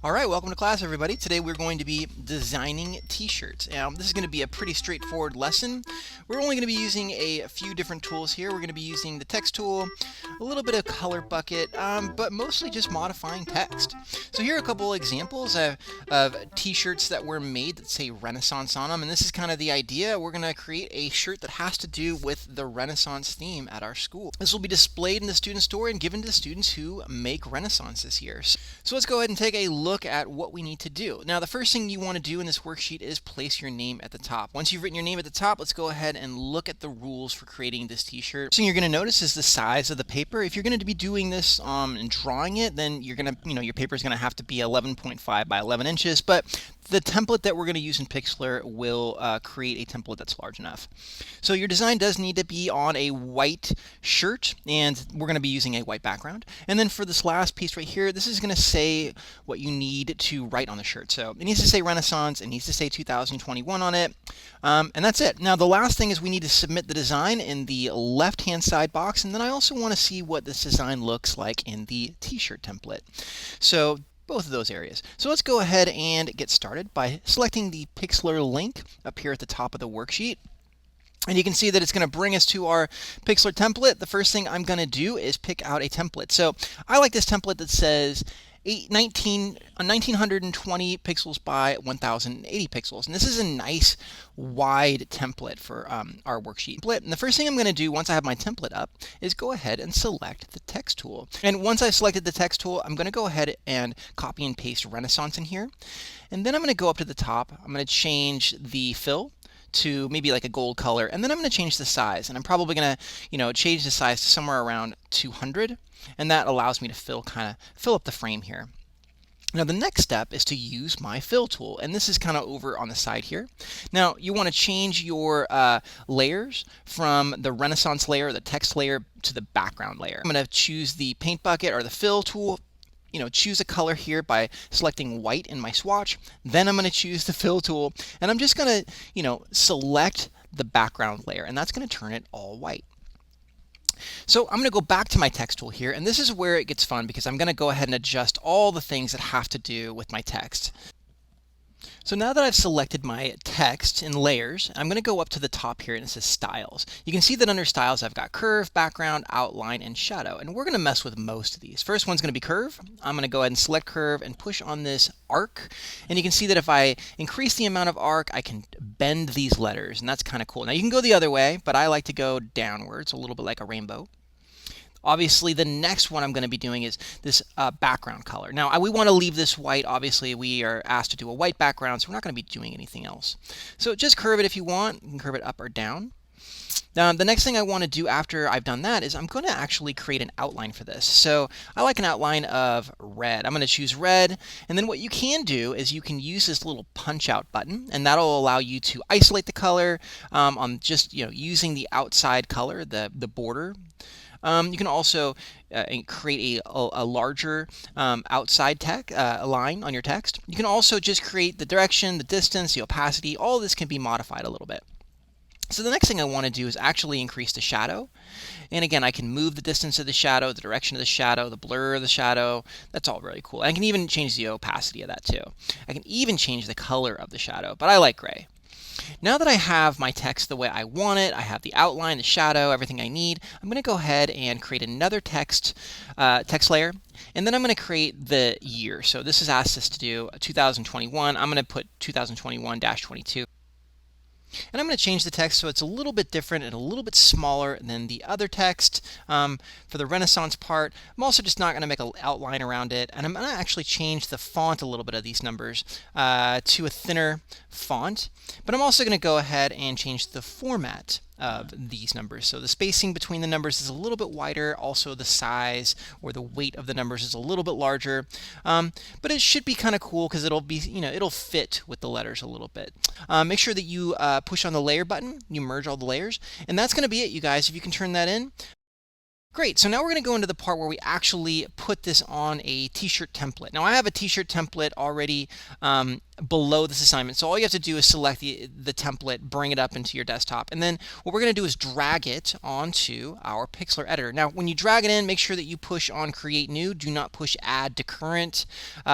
All right, welcome to class, everybody. Today we're going to be designing t-shirts. This is going to be a pretty straightforward lesson. We're only going to be using a few different tools here. We're going to be using the text tool, a little bit of color bucket, but mostly just modifying text. So here are a couple examples of t-shirts that were made that say Renaissance on them, and this is kind of the idea. We're going to create a shirt that has to do with the Renaissance theme at our school. This will be displayed in the student store and given to students who make Renaissance this year. So let's go ahead and take a look at what we need to do. Now, the first thing you want to do in this worksheet is place your name at the top. Once you've written your name at the top, let's go ahead and look at the rules for creating this t-shirt. So you're going to notice is the size of the paper. If you're going to be doing this and drawing it, then you're going to, your paper is going to have to be 11.5 by 11 inches, but the template that we're going to use in Pixlr will create a template that's large enough. So your design does need to be on a white shirt, and we're going to be using a white background. And then for this last piece right here, this is going to say what you need to write on the shirt. So it needs to say Renaissance, it needs to say 2021 on it, and that's it. Now the last thing is we need to submit the design in the left-hand side box, and then I also want to see what this design looks like in the t-shirt template. So both of those areas. So let's go ahead and get started by selecting the Pixlr link up here at the top of the worksheet. And you can see that it's going to bring us to our Pixlr template. The first thing I'm going to do is pick out a template. So I like this template that says 1920 pixels by 1080 pixels. And this is a nice wide template for our worksheet. And the first thing I'm going to do once I have my template up is go ahead and select the text tool. And once I've selected the text tool, I'm going to go ahead and copy and paste Renaissance in here. And then I'm going to go up to the top. I'm going to change the fill to maybe like a gold color, and then I'm going to change the size, and I'm probably going to change the size to somewhere around 200, and that allows me to fill up the frame here. Now the next step is to use my fill tool, and this is kind of over on the side here. Now you want to change your layers from the Renaissance layer, the text layer, to the background layer. I'm going to choose the paint bucket or the fill tool. Choose a color here by selecting white in my swatch. Then I'm going to choose the fill tool, and I'm just going to, select the background layer, and that's going to turn it all white. So I'm going to go back to my text tool here, and this is where it gets fun because I'm going to go ahead and adjust all the things that have to do with my text. So now that I've selected my text in layers, I'm going to go up to the top here and it says styles. You can see that under styles I've got curve, background, outline, and shadow, and we're going to mess with most of these. First one's going to be curve. I'm going to go ahead and select curve and push on this arc, and you can see that if I increase the amount of arc, I can bend these letters, and that's kind of cool. Now you can go the other way, but I like to go downwards, a little bit like a rainbow. Obviously, the next one I'm going to be doing is this background color. Now, we want to leave this white. Obviously, we are asked to do a white background, so we're not going to be doing anything else. So just curve it if you want. You can curve it up or down. Now, the next thing I want to do after I've done that is I'm going to actually create an outline for this. So I like an outline of red. I'm going to choose red, and then what you can do is you can use this little punch out button, and that'll allow you to isolate the color on just using the outside color, the border. You can also create a larger outside line on your text. You can also just create the direction, the distance, the opacity. All of this can be modified a little bit. So the next thing I want to do is actually increase the shadow. And again, I can move the distance of the shadow, the direction of the shadow, the blur of the shadow. That's all really cool. I can even change the opacity of that too. I can even change the color of the shadow, but I like gray. Now that I have my text the way I want it, I have the outline, the shadow, everything I need, I'm going to go ahead and create another text layer, and then I'm going to create the year. So this has asked us to do 2021. I'm going to put 2021-22. And I'm going to change the text so it's a little bit different and a little bit smaller than the other text. For the Renaissance part, I'm also just not going to make an outline around it, and I'm going to actually change the font a little bit of these numbers to a thinner font. But I'm also going to go ahead and change the format of these numbers. So the spacing between the numbers is a little bit wider. Also the size or the weight of the numbers is a little bit larger. But it should be kind of cool because it'll be, it'll fit with the letters a little bit. Make sure that you push on the layer button, you merge all the layers, and that's going to be it, you guys. If you can turn that in, Great, so now we're going to go into the part where we actually put this on a t-shirt template. Now I have a t-shirt template already below this assignment, so all you have to do is select the template, bring it up into your desktop, and then what we're going to do is drag it onto our Pixlr editor. Now when you drag it in, make sure that you push on Create New, do not push Add to Current.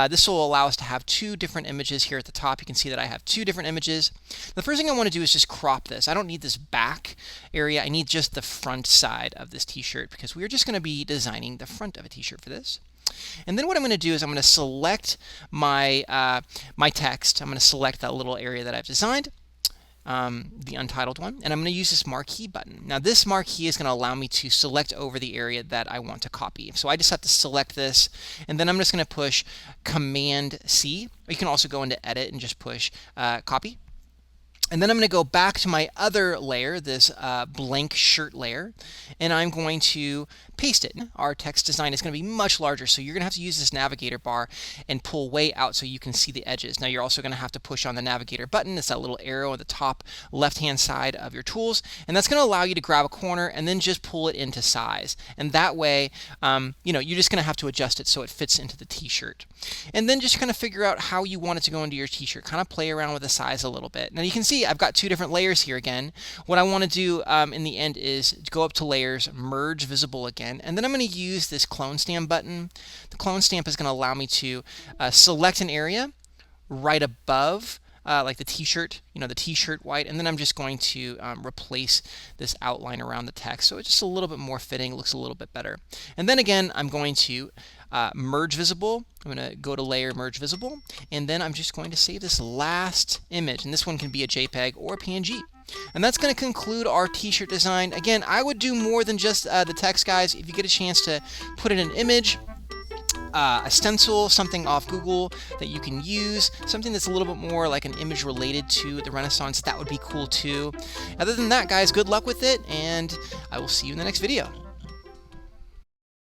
This will allow us to have two different images here at the top. You can see that I have two different images. The first thing I want to do is just crop this. I don't need this back area, I need just the front side of this t-shirt because we're just going to be designing the front of a t-shirt for this. And then what I'm going to do is I'm going to select my my text. I'm going to select that little area that I've designed, the untitled one, and I'm going to use this marquee button. Now this marquee is going to allow me to select over the area that I want to copy. So I just have to select this, and then I'm just going to push Command C. You can also go into Edit and just push Copy. And then I'm going to go back to my other layer, this blank shirt layer, and I'm going to paste it. Our text design is going to be much larger, so you're going to have to use this navigator bar and pull way out so you can see the edges. Now you're also going to have to push on the navigator button. It's that little arrow at the top left-hand side of your tools, and that's going to allow you to grab a corner and then just pull it into size. And that way, you're just going to have to adjust it so it fits into the t-shirt. And then just kind of figure out how you want it to go into your t-shirt. Kind of play around with the size a little bit. Now you can see I've got two different layers here again. What I want to do in the end is go up to Layers, Merge Visible again, and then I'm going to use this Clone Stamp button. The Clone Stamp is going to allow me to select an area right above like the t-shirt, the t-shirt white, and then I'm just going to replace this outline around the text so it's just a little bit more fitting, looks a little bit better. And then again, I'm going to Merge Visible. I'm going to go to Layer, Merge Visible, and then I'm just going to save this last image, and this one can be a JPEG or a PNG. And that's going to conclude our t-shirt design. Again, I would do more than just the text, guys. If you get a chance to put in an image, a stencil, something off Google that you can use, something that's a little bit more like an image related to the Renaissance, that would be cool too. Other than that, guys, good luck with it, and I will see you in the next video.